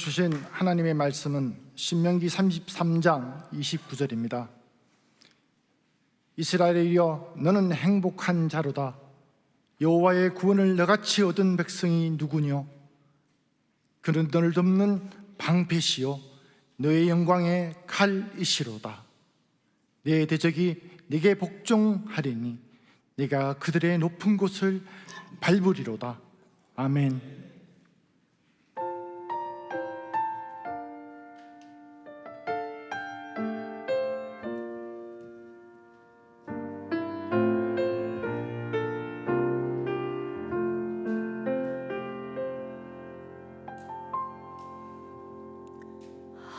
주신 하나님의 말씀은 신명기 33장 29절입니다. 이스라엘이여, 너는 행복한 자로다. 여호와의 구원을 너같이 얻은 백성이 누구뇨? 그는 너를 돕는 방패시요 너의 영광의 칼이시로다. 내 대적이 네게 복종하리니 네가 그들의 높은 곳을 밟으리로다. 아멘.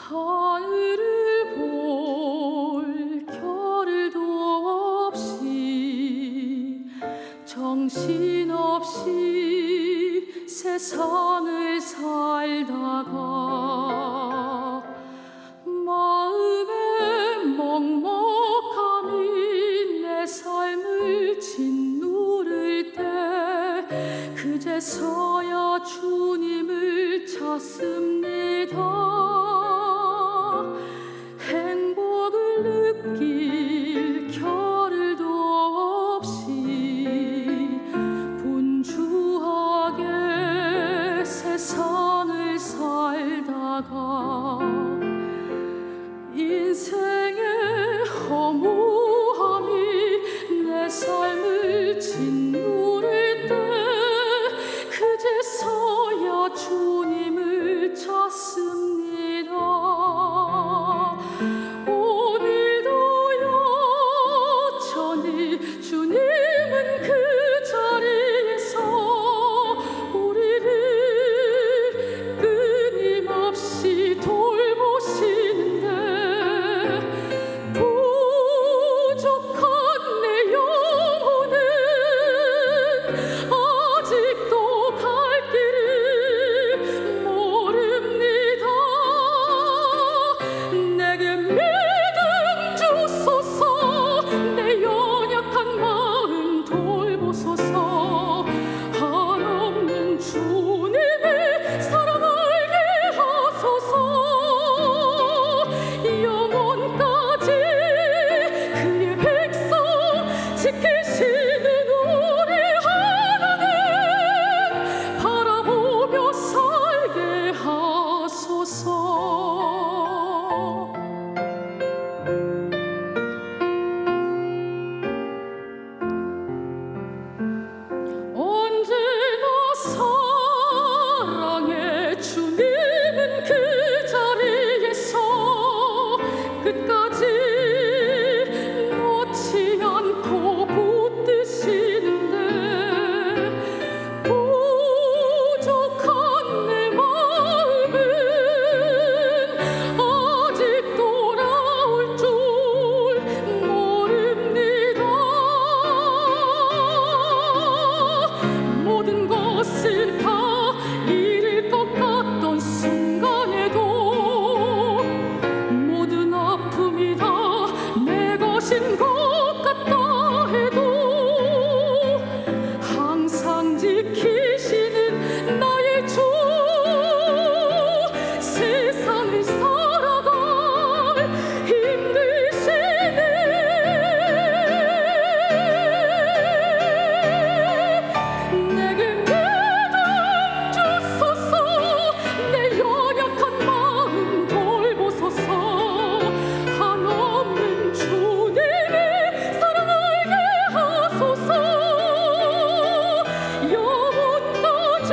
하늘을 볼 겨를도 없이 정신없이 세상을 살다가 마음의 먹먹함이 내 삶을 짓누를 때 그제서야 주님을 찾습니다. 행복을 느낄 겨를도 없이 분주하게 세상을 살다가 인생의 허무함이 내 삶을 짓누를 때 그제서야 주님을 찾습니다. 오늘도 여전히 주님은 그 자리에서 우리를 끊임없이 돌보시는데 부족한 내 영혼은 아직도 갈 길을 모릅니다. 내게 믿음 주소서. 내 연약한 마음 돌보소서. 한없는 주님의 사랑 알게 하소서. 영원까지 그의 백성 지키시는 우리 하나님 바라보며 살게 하소서. 언제나 사랑의 주님은 그 자리에서 끝까지 놓지 않고 붙드시는데 부족한 내 마음은 아직 돌아올 줄 모릅니다. 모든 것을 다 잃을 것 같던 순간에도 모든 아픔이 다 내 것인 것 같다 해도 항상 지키시는 나의 주 세상을 살아갈 힘드시네. 내게 믿음 주소서. 내 연약한 마음 돌보소서. 한없는 주님의 사랑 알게 하소서. 영원까지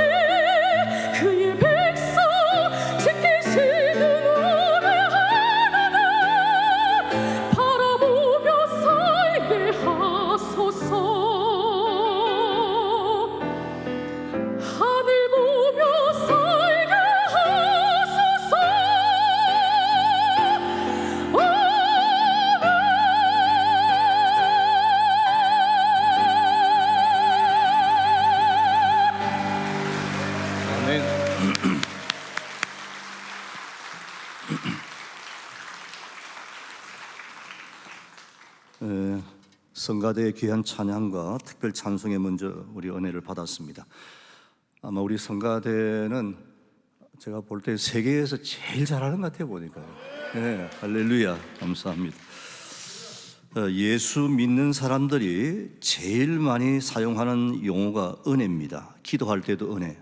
그의 백성 지키시는 우리 하나님 바라보며 살게 하소서. 하늘 보며 살게 하소서. 아멘. 성가대의 귀한 찬양과 특별 찬송에 먼저 우리 은혜를 받았습니다. 아마 우리 성가대는 제가 볼 때 세계에서 제일 잘하는 것 같아요, 보니까요. 네, 할렐루야, 감사합니다. 예수 믿는 사람들이 제일 많이 사용하는 용어가 은혜입니다. 기도할 때도 은혜,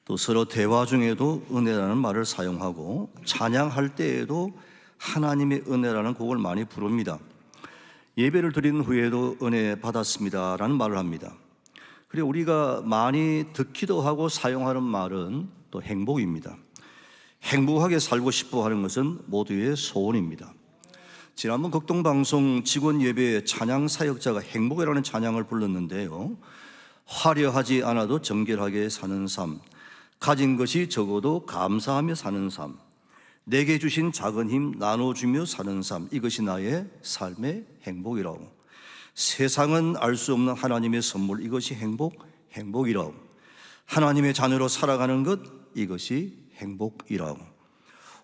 또 서로 대화 중에도 은혜라는 말을 사용하고, 찬양할 때에도 하나님의 은혜라는 곡을 많이 부릅니다. 예배를 드린 후에도 은혜 받았습니다라는 말을 합니다. 그리고 우리가 많이 듣기도 하고 사용하는 말은 또 행복입니다. 행복하게 살고 싶어 하는 것은 모두의 소원입니다. 지난번 극동방송 직원 예배에 찬양 사역자가 행복이라는 찬양을 불렀는데요, 화려하지 않아도 정결하게 사는 삶, 가진 것이 적어도 감사하며 사는 삶, 내게 주신 작은 힘 나눠주며 사는 삶, 이것이 나의 삶의 행복이라고. 세상은 알 수 없는 하나님의 선물, 이것이 행복이라고. 하나님의 자녀로 살아가는 것, 이것이 행복이라고.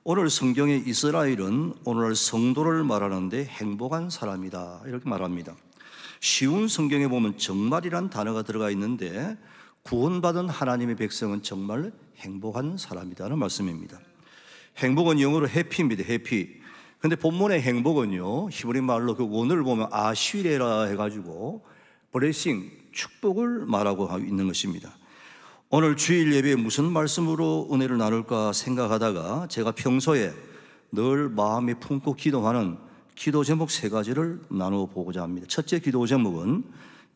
오늘 성경의 이스라엘은 오늘날 성도를 말하는데 행복한 사람이다, 이렇게 말합니다. 쉬운 성경에 보면 정말이란 단어가 들어가 있는데, 구원받은 하나님의 백성은 정말 행복한 사람이라는 말씀입니다. 행복은 영어로 해피입니다. 해피. 근데 본문의 행복은요, 히브리 말로 그 원어를 보면 아쉬레라 해가지고 블레싱, 축복을 말하고 있는 것입니다. 오늘 주일 예배에 무슨 말씀으로 은혜를 나눌까 생각하다가 제가 평소에 늘 마음에 품고 기도하는 기도 제목 3가지를 나눠보고자 합니다. 첫째 기도 제목은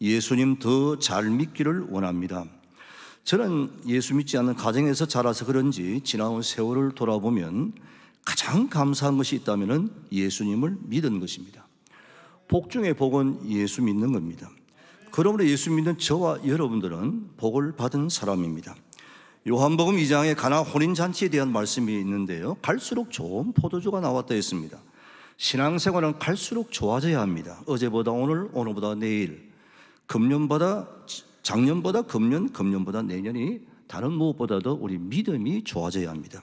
예수님 더 잘 믿기를 원합니다. 저는 예수 믿지 않는 가정에서 자라서 그런지 지나온 세월을 돌아보면 가장 감사한 것이 있다면 예수님을 믿은 것입니다. 복 중에 복은 예수 믿는 겁니다. 그러므로 예수 믿는 저와 여러분들은 복을 받은 사람입니다. 요한복음 2장에 가나 혼인잔치에 대한 말씀이 있는데요, 갈수록 좋은 포도주가 나왔다 했습니다. 신앙생활은 갈수록 좋아져야 합니다. 어제보다 오늘, 오늘보다 내일, 작년보다 금년, 금년보다 내년이 다른 무엇보다도 우리 믿음이 좋아져야 합니다.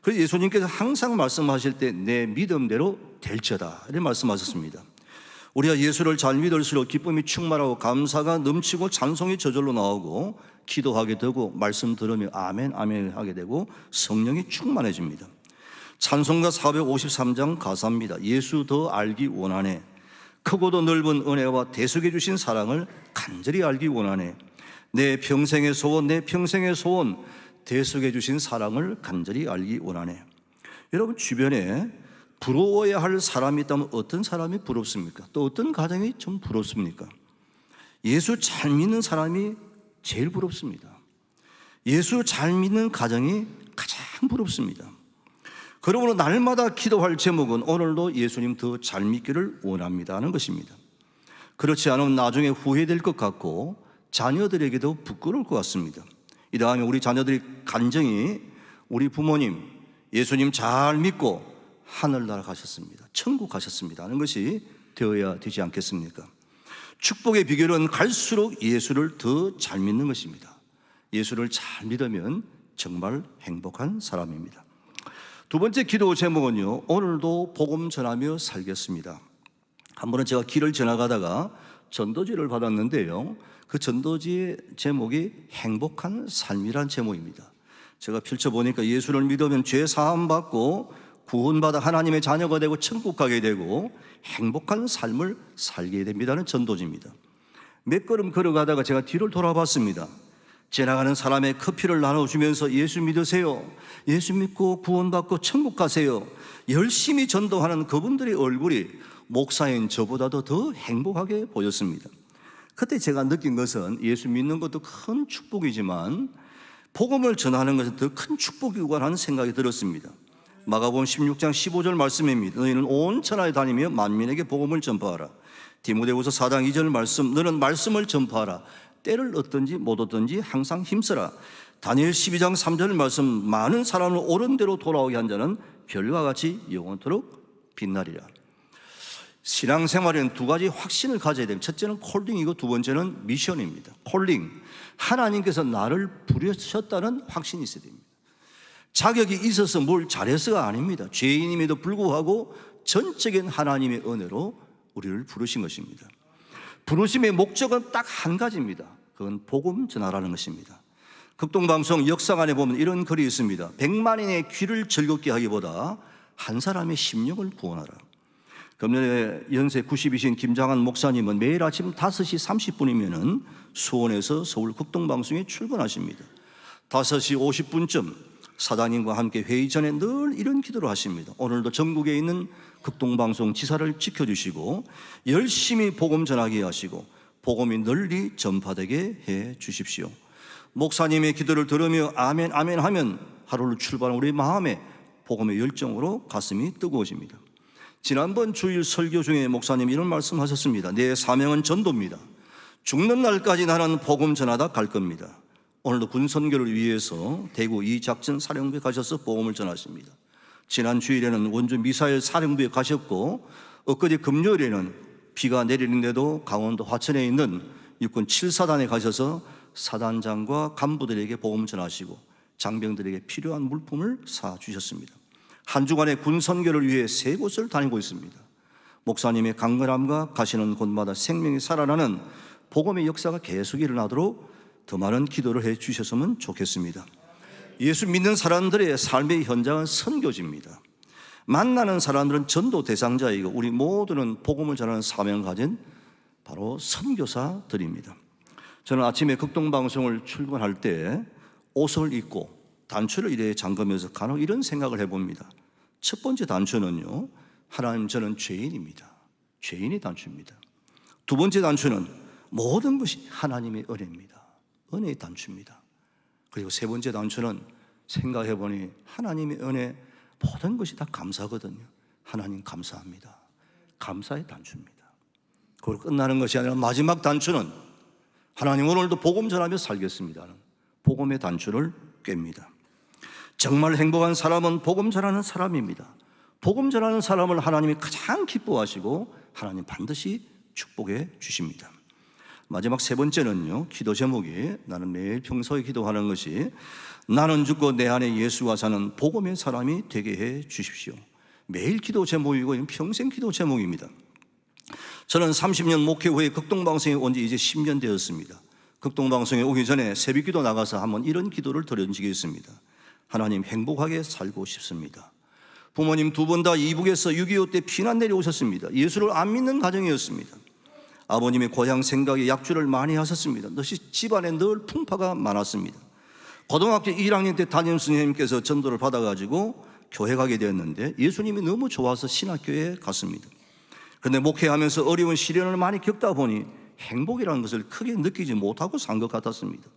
그래서 예수님께서 항상 말씀하실 때 내 믿음대로 될지어다, 이렇게 말씀하셨습니다. 우리가 예수를 잘 믿을수록 기쁨이 충만하고 감사가 넘치고 찬송이 저절로 나오고 기도하게 되고 말씀 들으며 아멘 아멘 하게 되고 성령이 충만해집니다. 찬송가 453장 가사입니다. 예수 더 알기 원하네, 크고도 넓은 은혜와 대속해 주신 사랑을 간절히 알기 원하네, 내 평생의 소원, 내 평생의 소원, 대속해 주신 사랑을 간절히 알기 원하네. 여러분 주변에 부러워야 할 사람이 있다면 어떤 사람이 부럽습니까? 또 어떤 가정이 좀 부럽습니까? 예수 잘 믿는 사람이 제일 부럽습니다. 예수 잘 믿는 가정이 가장 부럽습니다. 그러므로 날마다 기도할 제목은 오늘도 예수님 더 잘 믿기를 원합니다 하는 것입니다. 그렇지 않으면 나중에 후회될 것 같고 자녀들에게도 부끄러울 것 같습니다. 이 다음에 우리 자녀들이 간증이 우리 부모님 예수님 잘 믿고 하늘나라 가셨습니다, 천국 가셨습니다 하는 것이 되어야 되지 않겠습니까? 축복의 비결은 갈수록 예수를 더 잘 믿는 것입니다. 예수를 잘 믿으면 정말 행복한 사람입니다. 두 번째 기도 제목은요, 오늘도 복음 전하며 살겠습니다. 한 번은 제가 길을 지나가다가 전도지를 받았는데요, 그 전도지의 제목이 행복한 삶이란 제목입니다. 제가 펼쳐보니까 예수를 믿으면 죄 사함 받고 구원받아 하나님의 자녀가 되고 천국 가게 되고 행복한 삶을 살게 됩니다는 전도지입니다. 몇 걸음 걸어가다가 제가 뒤를 돌아봤습니다. 지나가는 사람의 커피를 나눠주면서 예수 믿으세요, 예수 믿고 구원받고 천국 가세요, 열심히 전도하는 그분들의 얼굴이 목사인 저보다도 더 행복하게 보였습니다. 그때 제가 느낀 것은 예수 믿는 것도 큰 축복이지만 복음을 전하는 것은 더 큰 축복이구나라는 생각이 들었습니다. 마가복음 16장 15절 말씀입니다. 너희는 온 천하에 다니며 만민에게 복음을 전파하라. 디모데후서 4장 2절 말씀, 너는 말씀을 전파하라. 때를 얻든지 못 얻든지 항상 힘써라. 다니엘 12장 3절 말씀, 많은 사람을 옳은 대로 돌아오게 한 자는 별과 같이 영원토록 빛나리라. 신앙생활에는 2가지 확신을 가져야 됩니다. 첫째는 콜링이고 두 번째는 미션입니다. 콜링, 하나님께서 나를 부르셨다는 확신이 있어야 됩니다. 자격이 있어서 뭘 잘해서가 아닙니다. 죄인임에도 불구하고 전적인 하나님의 은혜로 우리를 부르신 것입니다. 부르심의 목적은 딱 한 가지입니다. 그건 복음 전하라는 것입니다. 극동방송 역사관에 보면 이런 글이 있습니다. 100만인의 귀를 즐겁게 하기보다 한 사람의 심령을 구원하라. 금년에 연세 90이신 김장한 목사님은 매일 아침 5시 30분이면 수원에서 서울 극동방송에 출근하십니다. 5시 50분쯤 사장님과 함께 회의 전에 늘 이런 기도를 하십니다. 오늘도 전국에 있는 극동방송 지사를 지켜주시고 열심히 복음 전하게 하시고 복음이 널리 전파되게 해 주십시오. 목사님의 기도를 들으며 아멘 아멘 하면 하루를 출발한 우리 마음에 복음의 열정으로 가슴이 뜨거워집니다. 지난번 주일 설교 중에 목사님이 이런 말씀하셨습니다. 내 사명은 전도입니다. 죽는 날까지 나는 복음 전하다 갈 겁니다. 오늘도 군선교를 위해서 대구 이작전 사령부에 가셔서 복음을 전하십니다. 지난 주일에는 원주 미사일 사령부에 가셨고 엊그제 금요일에는 비가 내리는데도 강원도 화천에 있는 육군 7사단에 가셔서 사단장과 간부들에게 복음 전하시고 장병들에게 필요한 물품을 사주셨습니다. 한 주간의 군선교를 위해 3곳을 다니고 있습니다. 목사님의 강건함과 가시는 곳마다 생명이 살아나는 복음의 역사가 계속 일어나도록 더 많은 기도를 해 주셨으면 좋겠습니다. 예수 믿는 사람들의 삶의 현장은 선교지입니다. 만나는 사람들은 전도 대상자이고 우리 모두는 복음을 전하는 사명을 가진 바로 선교사들입니다. 저는 아침에 극동방송을 출근할 때 옷을 입고 단추를 이래 잠그면서 간혹 이런 생각을 해봅니다. 첫 번째 단추는요, 하나님 저는 죄인입니다. 죄인이 단추입니다. 두 번째 단추는 모든 것이 하나님의 은혜입니다. 은혜의 단추입니다. 그리고 세 번째 단추는 생각해보니 하나님의 은혜 모든 것이 다 감사거든요. 하나님 감사합니다. 감사의 단추입니다. 그리고 끝나는 것이 아니라 마지막 단추는 하나님 오늘도 복음 전하며 살겠습니다는 복음의 단추를 꿰입니다. 정말 행복한 사람은 복음 전하는 사람입니다. 복음 전하는 사람을 하나님이 가장 기뻐하시고 하나님 반드시 축복해 주십니다. 마지막 세 번째는요, 기도 제목이 나는 매일 평소에 기도하는 것이 나는 죽고 내 안에 예수가 사는 복음의 사람이 되게 해 주십시오. 매일 기도 제목이고 평생 기도 제목입니다. 저는 30년 목회 후에 극동방송에 온 지 이제 10년 되었습니다. 극동방송에 오기 전에 새벽기도 나가서 한번 이런 기도를 드린 적이 있습니다. 하나님 행복하게 살고 싶습니다. 부모님 두 분 다 이북에서 6.25 때 피난 내려오셨습니다. 예수를 안 믿는 가정이었습니다. 아버님의 고향 생각에 약주를 많이 하셨습니다. 집안에 늘 풍파가 많았습니다. 고등학교 1학년 때 담임 선생님께서 전도를 받아가지고 교회 가게 되었는데 예수님이 너무 좋아서 신학교에 갔습니다. 그런데 목회하면서 어려운 시련을 많이 겪다 보니 행복이라는 것을 크게 느끼지 못하고 산 것 같았습니다.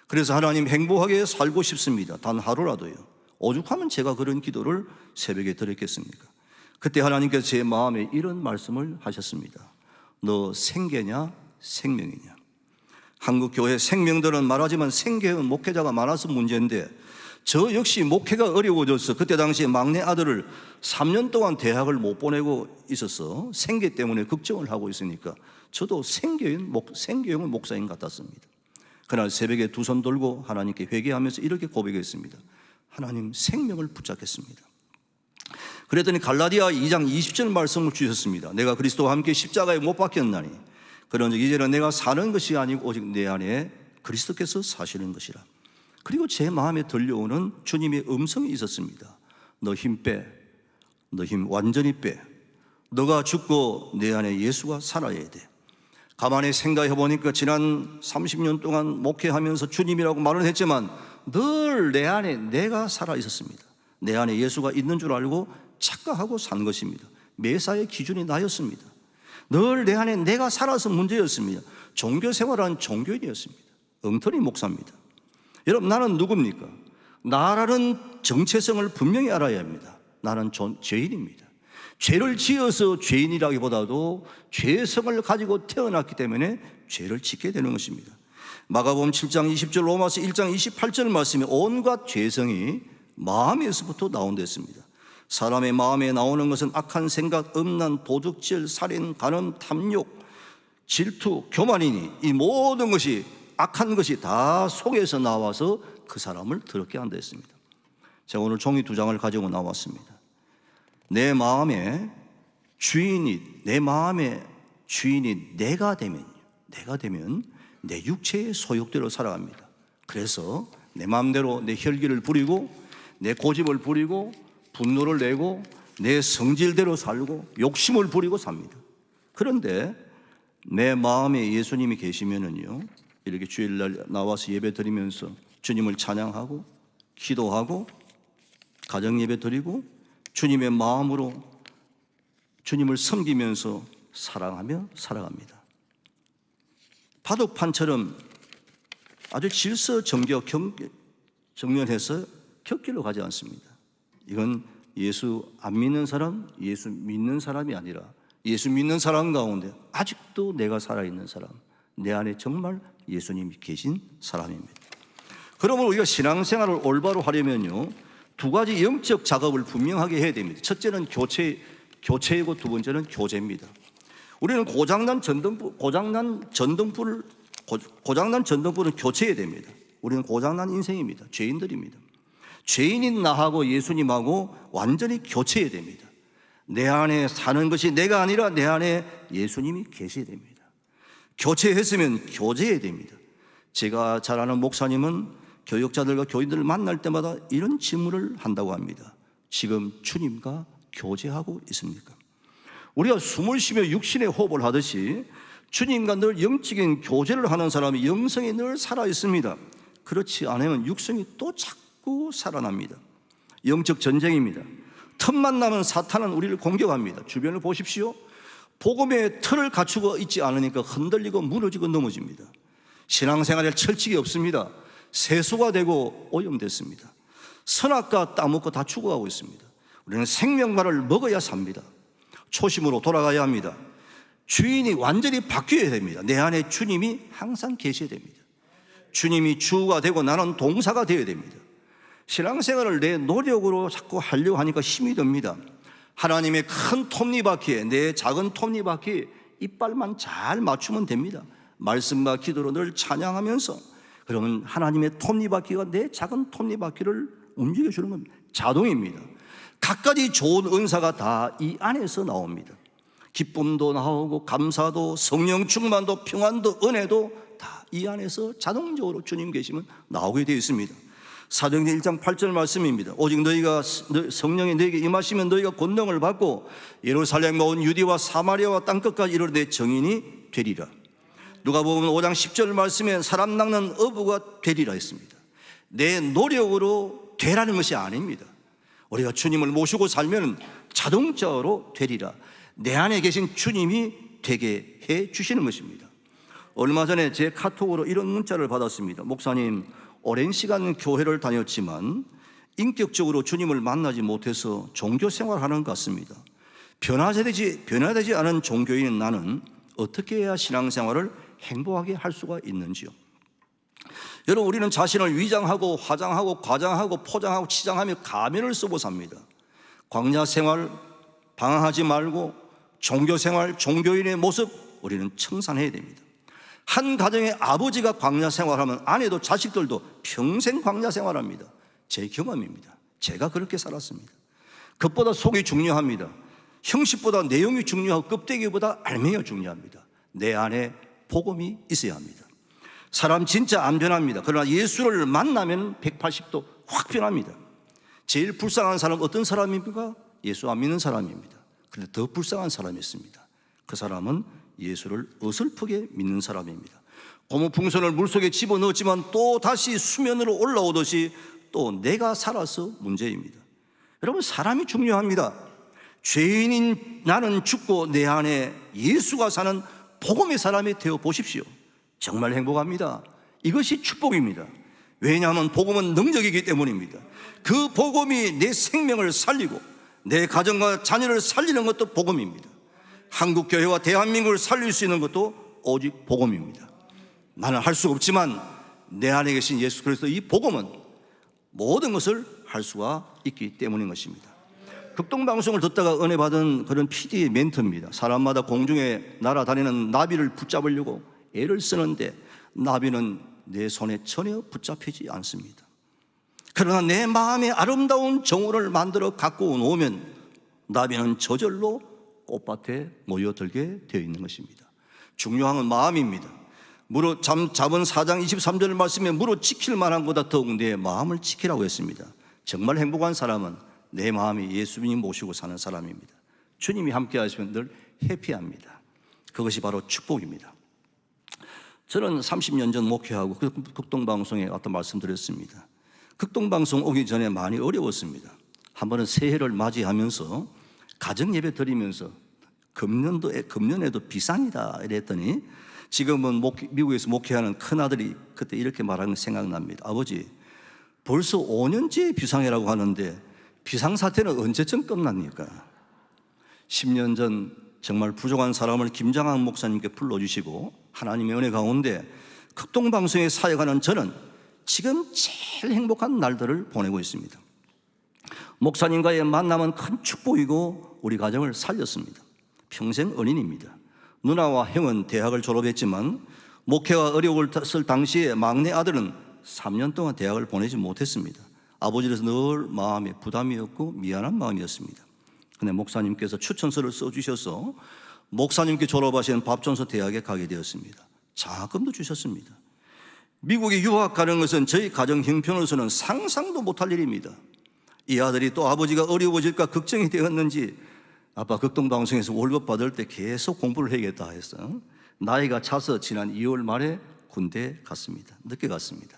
그래서 하나님 행복하게 살고 싶습니다. 단 하루라도요. 오죽하면 제가 그런 기도를 새벽에 드렸겠습니까? 그때 하나님께서 제 마음에 이런 말씀을 하셨습니다. 너 생계냐 생명이냐. 한국 교회 생명들은 말하지만 생계는 목회자가 많아서 문제인데 저 역시 목회가 어려워져서 그때 당시에 막내 아들을 3년 동안 대학을 못 보내고 있어서 생계 때문에 걱정을 하고 있으니까 저도 생계형 목사님 같았습니다. 그날 새벽에 두 손 들고 하나님께 회개하면서 이렇게 고백했습니다. 하나님 생명을 붙잡겠습니다. 그랬더니 갈라디아 2장 20절 말씀을 주셨습니다. 내가 그리스도와 함께 십자가에 못 박혔나니 그런즉 이제는 내가 사는 것이 아니고 오직 내 안에 그리스도께서 사시는 것이라. 그리고 제 마음에 들려오는 주님의 음성이 있었습니다. 너 힘 빼. 너 힘 완전히 빼. 너가 죽고 내 안에 예수가 살아야 돼. 가만히 생각해 보니까 지난 30년 동안 목회하면서 주님이라고 말을 했지만 늘 내 안에 내가 살아 있었습니다. 내 안에 예수가 있는 줄 알고 착각하고 산 것입니다. 매사의 기준이 나였습니다. 늘 내 안에 내가 살아서 문제였습니다. 종교생활은 종교인이었습니다. 엉터리 목사입니다. 여러분, 나는 누굽니까? 나라는 정체성을 분명히 알아야 합니다. 나는 죄인입니다. 죄를 지어서 죄인이라기보다도 죄성을 가지고 태어났기 때문에 죄를 짓게 되는 것입니다. 마가복음 7장 20절, 로마서 1장 28절 말씀에 온갖 죄성이 마음에서부터 나온댔습니다. 사람의 마음에 나오는 것은 악한 생각, 음란, 도둑질, 살인, 간음, 탐욕, 질투, 교만이니 이 모든 것이 악한 것이 다 속에서 나와서 그 사람을 더럽게 한다 했습니다. 제가 오늘 종이 2장을 가지고 나왔습니다. 내 마음의 주인이 내가 되면 내 육체의 소욕대로 살아갑니다. 그래서 내 마음대로 내 혈기를 부리고 내 고집을 부리고 분노를 내고 내 성질대로 살고 욕심을 부리고 삽니다. 그런데 내 마음에 예수님이 계시면은요, 이렇게 주일날 나와서 예배 드리면서 주님을 찬양하고 기도하고 가정 예배 드리고 주님의 마음으로 주님을 섬기면서 사랑하며 살아갑니다. 바둑판처럼 아주 정련해서 격길로 가지 않습니다. 이건 예수 안 믿는 사람, 예수 믿는 사람이 아니라 예수 믿는 사람 가운데 아직도 내가 살아있는 사람, 내 안에 정말 예수님이 계신 사람입니다. 그러면 우리가 신앙생활을 올바로 하려면요, 두 가지 영적 작업을 분명하게 해야 됩니다. 첫째는 교체이고 두 번째는 교제입니다. 우리는 고장난 전등불을 교체해야 됩니다. 우리는 고장난 인생입니다. 죄인들입니다. 죄인인 나하고 예수님하고 완전히 교체해야 됩니다. 내 안에 사는 것이 내가 아니라 내 안에 예수님이 계셔야 됩니다. 교체했으면 교제해야 됩니다. 제가 잘 아는 목사님은 교육자들과 교인들을 만날 때마다 이런 질문을 한다고 합니다. 지금 주님과 교제하고 있습니까? 우리가 숨을 쉬며 육신의 호흡을 하듯이 주님과 늘 영적인 교제를 하는 사람이 영성이 늘 살아 있습니다. 그렇지 않으면 육성이 또 자꾸 살아납니다. 영적 전쟁입니다. 틈만 나면 사탄은 우리를 공격합니다. 주변을 보십시오. 복음의 틀을 갖추고 있지 않으니까 흔들리고 무너지고 넘어집니다. 신앙생활에 철칙이 없습니다. 세수가 되고 오염됐습니다. 선악과 따먹고 다 죽어가고 있습니다. 우리는 생명과를 먹어야 삽니다. 초심으로 돌아가야 합니다. 주인이 완전히 바뀌어야 됩니다. 내 안에 주님이 항상 계셔야 됩니다. 주님이 주가 되고 나는 동사가 되어야 됩니다. 신앙생활을 내 노력으로 자꾸 하려고 하니까 힘이 듭니다. 하나님의 큰 톱니바퀴에 내 작은 톱니바퀴에 이빨만 잘 맞추면 됩니다. 말씀과 기도로 늘 찬양하면서, 그러면 하나님의 톱니바퀴가 내 작은 톱니바퀴를 움직여주는 겁니다. 자동입니다. 갖가지 좋은 은사가 다 이 안에서 나옵니다. 기쁨도 나오고 감사도 성령 충만도 평안도 은혜도 다 이 안에서 자동적으로 주님 계시면 나오게 되어 있습니다. 사도행전 1장 8절 말씀입니다. 오직 너희가 성령이 너희에게 임하시면 너희가 권능을 받고 예루살렘과 온 유대와 사마리아와 땅끝까지 이르러 내 증인이 되리라. 누가복음 5장 10절 말씀에 사람 낚는 어부가 되리라 했습니다. 내 노력으로 되라는 것이 아닙니다. 우리가 주님을 모시고 살면 자동적으로 되리라. 내 안에 계신 주님이 되게 해 주시는 것입니다. 얼마 전에 제 카톡으로 이런 문자를 받았습니다. 목사님, 오랜 시간 교회를 다녔지만 인격적으로 주님을 만나지 못해서 종교 생활하는 것 같습니다. 변화되지 않은 종교인인 나는 어떻게 해야 신앙생활을 행복하게 할 수가 있는지요? 여러분, 우리는 자신을 위장하고 화장하고 과장하고 포장하고 치장하며 가면을 쓰고 삽니다. 광야 생활 방황하지 말고 종교 생활, 종교인의 모습 우리는 청산해야 됩니다. 한 가정의 아버지가 광야 생활하면 아내도 자식들도 평생 광야 생활합니다. 제 경험입니다. 제가 그렇게 살았습니다. 그것보다 속이 중요합니다. 형식보다 내용이 중요하고 껍데기보다 알맹이가 중요합니다. 내 안에 복음이 있어야 합니다. 사람 진짜 안 변합니다. 그러나 예수를 만나면 180도 확 변합니다. 제일 불쌍한 사람은 어떤 사람입니까? 예수 안 믿는 사람입니다. 그런데 더 불쌍한 사람이 있습니다. 그 사람은 예수를 어설프게 믿는 사람입니다. 고무풍선을 물속에 집어넣었지만 또 다시 수면으로 올라오듯이 또 내가 살아서 문제입니다. 여러분, 사람이 중요합니다. 죄인인 나는 죽고 내 안에 예수가 사는 복음의 사람이 되어 보십시오. 정말 행복합니다. 이것이 축복입니다. 왜냐하면 복음은 능력이기 때문입니다. 그 복음이 내 생명을 살리고 내 가정과 자녀를 살리는 것도 복음입니다. 한국 교회와 대한민국을 살릴 수 있는 것도 오직 복음입니다. 나는 할 수 없지만 내 안에 계신 예수 그리스도 이 복음은 모든 것을 할 수가 있기 때문인 것입니다. 극동방송을 듣다가 은혜 받은 그런 PD의 멘트입니다. 사람마다 공중에 날아다니는 나비를 붙잡으려고 애를 쓰는데 나비는 내 손에 전혀 붙잡히지 않습니다. 그러나 내 마음에 아름다운 정우를 만들어 갖고 놓으면 나비는 저절로 꽃밭에 모여들게 되어 있는 것입니다. 중요한 건 마음입니다. 무릇 잠언 4장 23절 말씀에 무릇 지킬 만한 것보다 더욱 내 마음을 지키라고 했습니다. 정말 행복한 사람은 내 마음이 예수님 모시고 사는 사람입니다. 주님이 함께 하시면 늘 해피합니다. 그것이 바로 축복입니다. 저는 30년 전 목회하고 극동방송에 왔다 말씀드렸습니다. 극동방송 오기 전에 많이 어려웠습니다. 한 번은 새해를 맞이하면서 가정예배 드리면서 금년에도 비상이다 이랬더니 지금은 미국에서 목회하는 큰아들이 그때 이렇게 말하는 게 생각납니다. 아버지, 벌써 5년째 비상이라고 하는데 비상사태는 언제쯤 끝납니까? 10년 전 정말 부족한 사람을 김장한 목사님께 불러주시고 하나님의 은혜 가운데 극동방송에 사역하는 저는 지금 제일 행복한 날들을 보내고 있습니다. 목사님과의 만남은 큰 축복이고 우리 가정을 살렸습니다. 평생 은인입니다. 누나와 형은 대학을 졸업했지만 목회가 어려웠을 당시에 막내 아들은 3년 동안 대학을 보내지 못했습니다. 아버지로서 늘 마음에 부담이었고 미안한 마음이었습니다. 근데 목사님께서 추천서를 써주셔서 목사님께 졸업하신 밥존서 대학에 가게 되었습니다. 장학금도 주셨습니다. 미국에 유학 가는 것은 저희 가정 형편으로서는 상상도 못할 일입니다. 이 아들이 또 아버지가 어려워질까 걱정이 되었는지 아빠 극동방송에서 월급 받을 때 계속 공부를 해야겠다 해서 나이가 차서 지난 2월 말에 군대 갔습니다. 늦게 갔습니다.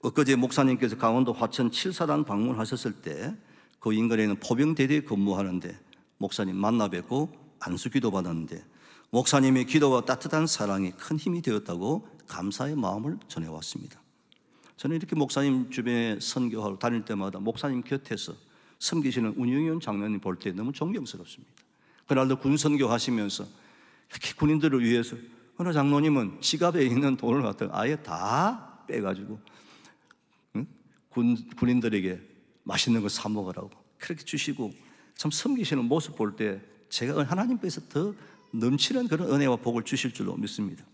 엊그제 목사님께서 강원도 화천 7사단 방문하셨을 때 그 인근에는 포병대대에 근무하는데 목사님 만나 뵙고 안수기도 받았는데 목사님의 기도와 따뜻한 사랑이 큰 힘이 되었다고 감사의 마음을 전해왔습니다. 저는 이렇게 목사님 주변에 선교하러 다닐 때마다 목사님 곁에서 섬기시는 운영위원 장로님 볼 때 너무 존경스럽습니다. 그날도 군 선교하시면서 이렇게 군인들을 위해서 어느 장로님은 지갑에 있는 돈을 갖다가 아예 다 빼가지고 군인들에게 맛있는 걸 사 먹으라고 그렇게 주시고 참 섬기시는 모습 볼 때 제가 하나님께서 더 넘치는 그런 은혜와 복을 주실 줄로 믿습니다.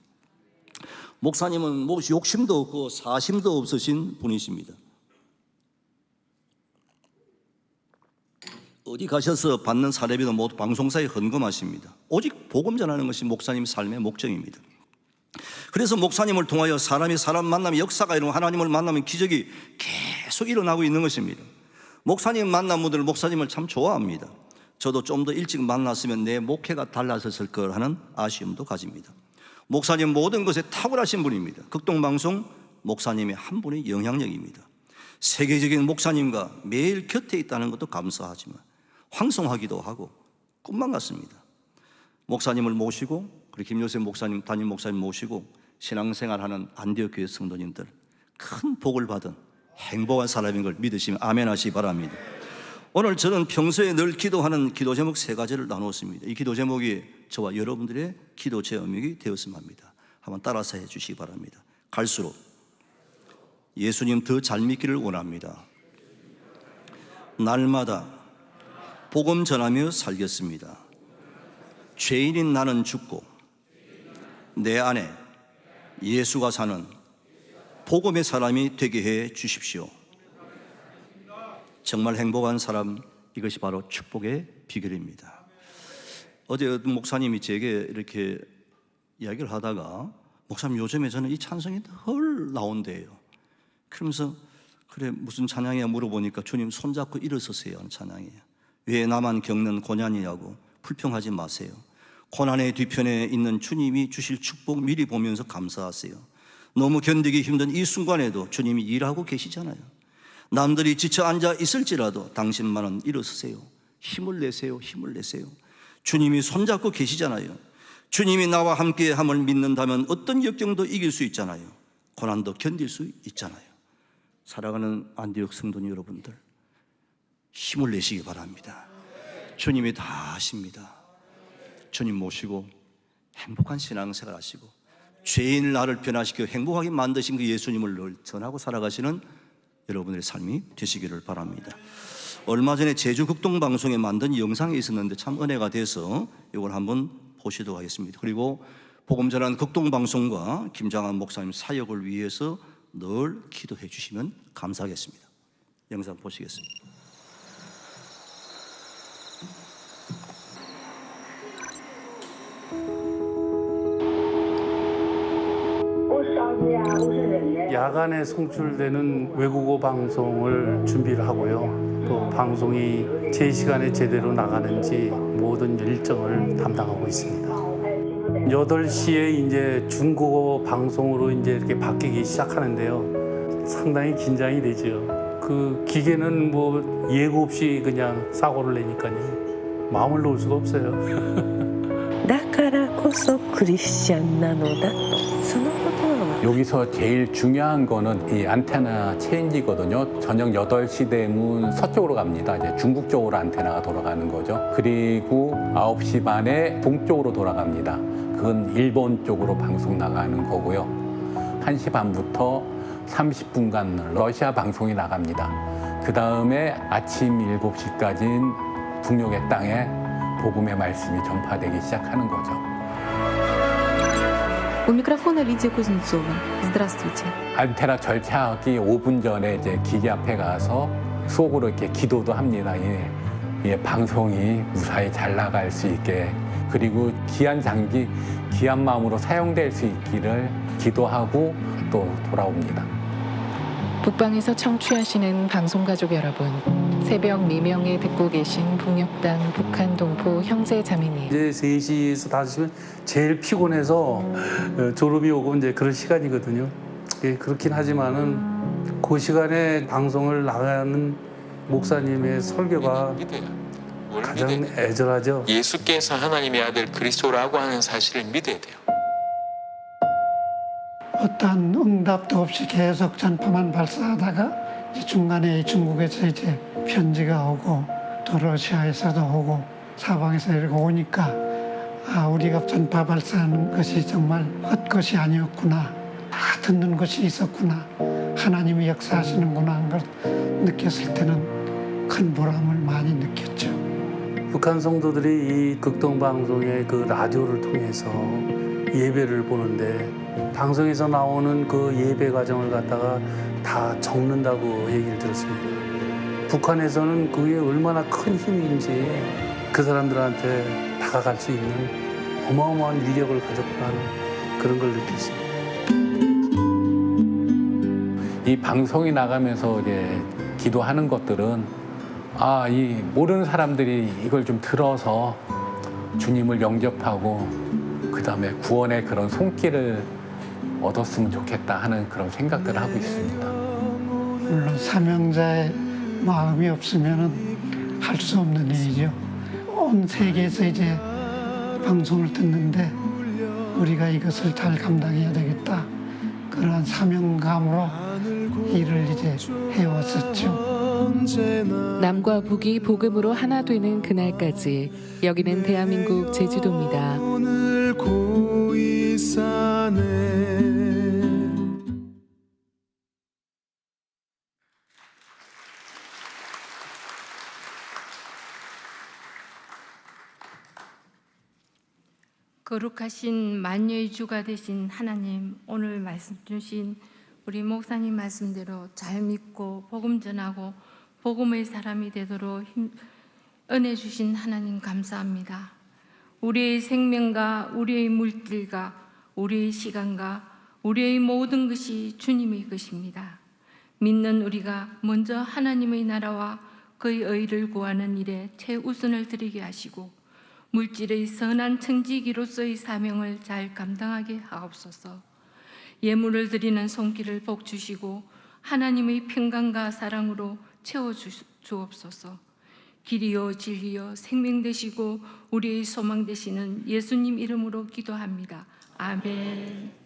목사님은 몹시 욕심도 없고 사심도 없으신 분이십니다. 어디 가셔서 받는 사례비도 모두 방송사에 헌금하십니다. 오직 복음 전하는 것이 목사님 삶의 목적입니다. 그래서 목사님을 통하여 사람이 사람 만나면 역사가 일어나고 하나님을 만나면 기적이 계속 일어나고 있는 것입니다. 목사님 만난 분들 목사님을 참 좋아합니다. 저도 좀 더 일찍 만났으면 내 목회가 달라졌을 걸 하는 아쉬움도 가집니다. 목사님 모든 것에 탁월하신 분입니다. 극동방송 목사님의 한 분의 영향력입니다. 세계적인 목사님과 매일 곁에 있다는 것도 감사하지만 황송하기도 하고 꿈만 같습니다. 목사님을 모시고 그리고 김요셉 목사님, 담임 목사님 모시고 신앙생활하는 안디옥교회 성도님들 큰 복을 받은 행복한 사람인 걸 믿으시면 아멘 하시기 바랍니다. 오늘 저는 평소에 늘 기도하는 기도 제목 3가지를 나누었습니다. 이 기도 제목이 저와 여러분들의 기도 제목이 되었으면 합니다. 한번 따라서 해주시기 바랍니다. 갈수록 예수님 더 잘 믿기를 원합니다. 날마다 복음 전하며 살겠습니다. 죄인인 나는 죽고 내 안에 예수가 사는 복음의 사람이 되게 해 주십시오. 정말 행복한 사람, 이것이 바로 축복의 비결입니다. 어제 어떤 목사님이 제게 이렇게 이야기를 하다가 목사님 요즘에 저는 이 찬송이 헐 나온대요. 그러면서 그래 무슨 찬양이야 물어보니까 주님 손잡고 일어서세요 하는 찬양이에요. 왜 나만 겪는 고난이냐고 불평하지 마세요. 고난의 뒤편에 있는 주님이 주실 축복 미리 보면서 감사하세요. 너무 견디기 힘든 이 순간에도 주님이 일하고 계시잖아요. 남들이 지쳐 앉아 있을지라도 당신만은 일어서세요. 힘을 내세요. 힘을 내세요. 주님이 손잡고 계시잖아요. 주님이 나와 함께 함을 믿는다면 어떤 역경도 이길 수 있잖아요. 고난도 견딜 수 있잖아요. 사랑하는 안디옥 성도님 여러분들, 힘을 내시기 바랍니다. 주님이 다 하십니다. 주님 모시고 행복한 신앙생활 하시고 죄인을 나를 변화시켜 행복하게 만드신 그 예수님을 늘 전하고 살아가시는 여러분들의 삶이 되시기를 바랍니다. 얼마 전에 제주 극동방송에 만든 영상이 있었는데 참 은혜가 돼서 이걸 한번 보시도록 하겠습니다. 그리고 복음 전하는 극동방송과 김장한 목사님 사역을 위해서 늘 기도해 주시면 감사하겠습니다. 영상 보시겠습니다. 야간에 송출되는 외국어 방송을 준비를 하고요. 또 방송이 제 시간에 제대로 나가는지 모든 일정을 담당하고 있습니다. 8시에 이제 중국어 방송으로 이제 이렇게 바뀌기 시작하는데요. 상당히 긴장이 되죠. 그 기계는 뭐 예고 없이 그냥 사고를 내니까요. 마음을 놓을 수가 없어요. だからこそクリスチャンなのだとそのことは 여기서 제일 중요한 거는 이 안테나 체인지거든요. 저녁 8시 되면 서쪽으로 갑니다. 이제 중국 쪽으로 안테나가 돌아가는 거죠. 그리고 9시 반에 동쪽으로 돌아갑니다. 그건 일본 쪽으로 방송 나가는 거고요. 1시 반부터 30분간 러시아 방송이 나갑니다. 그 다음에 아침 7시까지는 북녘의 땅에 복음의 말씀이 전파되기 시작하는 거죠. У микрофона Лидия Кузнецова. Здравствуйте. 안테나 절차하기 5분 전에 이제 기계 앞에 가서 속으로 이렇게 기도도 합니다. 방송이 무사히 잘 나갈 수 있게, 그리고 귀한 장비, 귀한 마음으로 사용될 수 있기를 기도하고 또 돌아옵니다. 북방에서 청취하시는 방송가족 여러분, 새벽 미명에 듣고 계신 북녘땅 북한 동포 형제 자매님. 이제 3시에서 5시면 제일 피곤해서 졸음이 오고 이제 그런 시간이거든요. 예, 그렇긴 하지만은 그 시간에 방송을 나가는 목사님의 설교가 가장 애절하죠. 예수께서 하나님의 아들 그리스도라고 하는 사실을 믿어야 돼요. 어떠한 응답도 없이 계속 전파만 발사하다가 이제 중간에 중국에서 이제 편지가 오고 또 러시아에서도 오고 사방에서 이렇게 오니까 우리가 전파 발사하는 것이 정말 헛것이 아니었구나, 다 듣는 것이 있었구나, 하나님이 역사하시는구나 하는 걸 느꼈을 때는 큰 보람을 많이 느꼈죠. 북한 성도들이 이 극동방송의 그 라디오를 통해서 예배를 보는데 방송에서 나오는 그 예배 과정을 갖다가 다 적는다고 얘기를 들었습니다. 북한에서는 그게 얼마나 큰 힘인지 그 사람들한테 다가갈 수 있는 어마어마한 위력을 가졌구나 하는 그런 걸 느꼈습니다. 이 방송이 나가면서 이제 기도하는 것들은 이 모르는 사람들이 이걸 좀 들어서 주님을 영접하고 그 다음에 구원의 그런 손길을 얻었으면 좋겠다 하는 그런 생각들을 하고 있습니다. 물론 사명자의 마음이 없으면 할 수 없는 일이죠. 온 세계에서 이제 방송을 듣는데 우리가 이것을 잘 감당해야 되겠다, 그러한 사명감으로 일을 이제 해왔었죠. 남과 북이 복음으로 하나 되는 그날까지. 여기는 대한민국 제주도입니다. 거룩하신 만유의 주가 되신 하나님, 오늘 말씀 주신 우리 목사님 말씀대로 잘 믿고 복음 전하고 복음의 사람이 되도록 은혜 주신 하나님 감사합니다. 우리의 생명과 우리의 물질과 우리의 시간과 우리의 모든 것이 주님의 것입니다. 믿는 우리가 먼저 하나님의 나라와 그의 의를 구하는 일에 최우선을 드리게 하시고 물질의 선한 청지기로서의 사명을 잘 감당하게 하옵소서. 예물을 드리는 손길을 복 주시고 하나님의 평강과 사랑으로 채워 주옵소서. 길이요 진리요 생명 되시고 우리의 소망 되시는 예수님 이름으로 기도합니다. 아멘.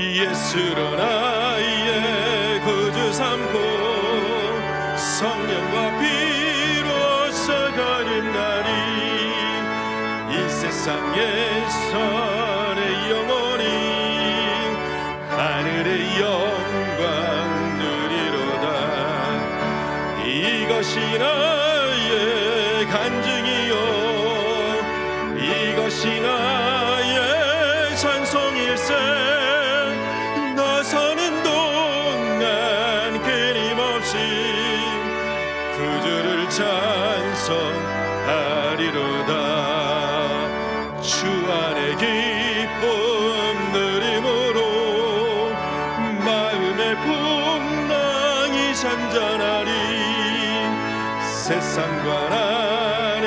예수로 나의 구주 삼고 성령과 비로소 거듭나리. 이 세상에서 내 영혼이 하늘의 영광 누리로다. 이것이 나의 간증이요 이것이 나의 찬송일세. 나서는 동안 끊임없이 구주를 찬송하리로다. 주 안에 기쁨 누림으로 마음의 풍랑이 잔잔하리. 세상과 나는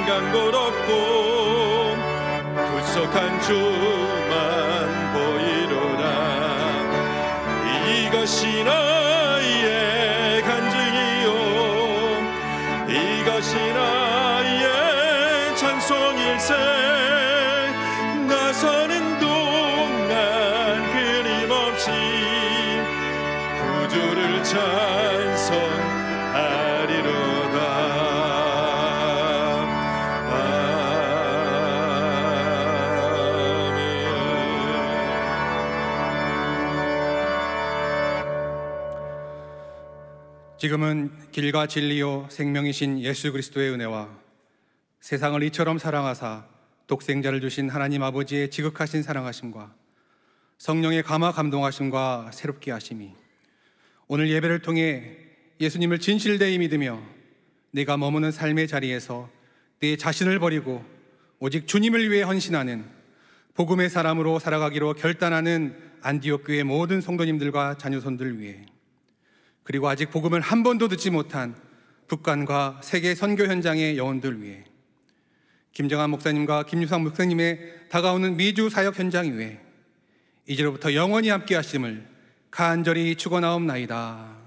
간곳 없고 구속한 주만 보이로다. 이것이 나의 간증이요 이것이 나의 찬송일세. 나서는 동안 끊임없이 구주를 찬송하리로다. 지금은 길과 진리요 생명이신 예수 그리스도의 은혜와 세상을 이처럼 사랑하사 독생자를 주신 하나님 아버지의 지극하신 사랑하심과 성령의 감화 감동하심과 새롭게 하심이 오늘 예배를 통해 예수님을 진실되이 믿으며 내가 머무는 삶의 자리에서 내 자신을 버리고 오직 주님을 위해 헌신하는 복음의 사람으로 살아가기로 결단하는 안디옥 교회 모든 성도님들과 자녀손들 위해, 그리고 아직 복음을 한 번도 듣지 못한 북한과 세계 선교 현장의 영혼들 위해, 김정한 목사님과 김유상 목사님의 다가오는 미주 사역 현장 위에 이제로부터 영원히 함께 하심을 간절히 축원하옵나이다.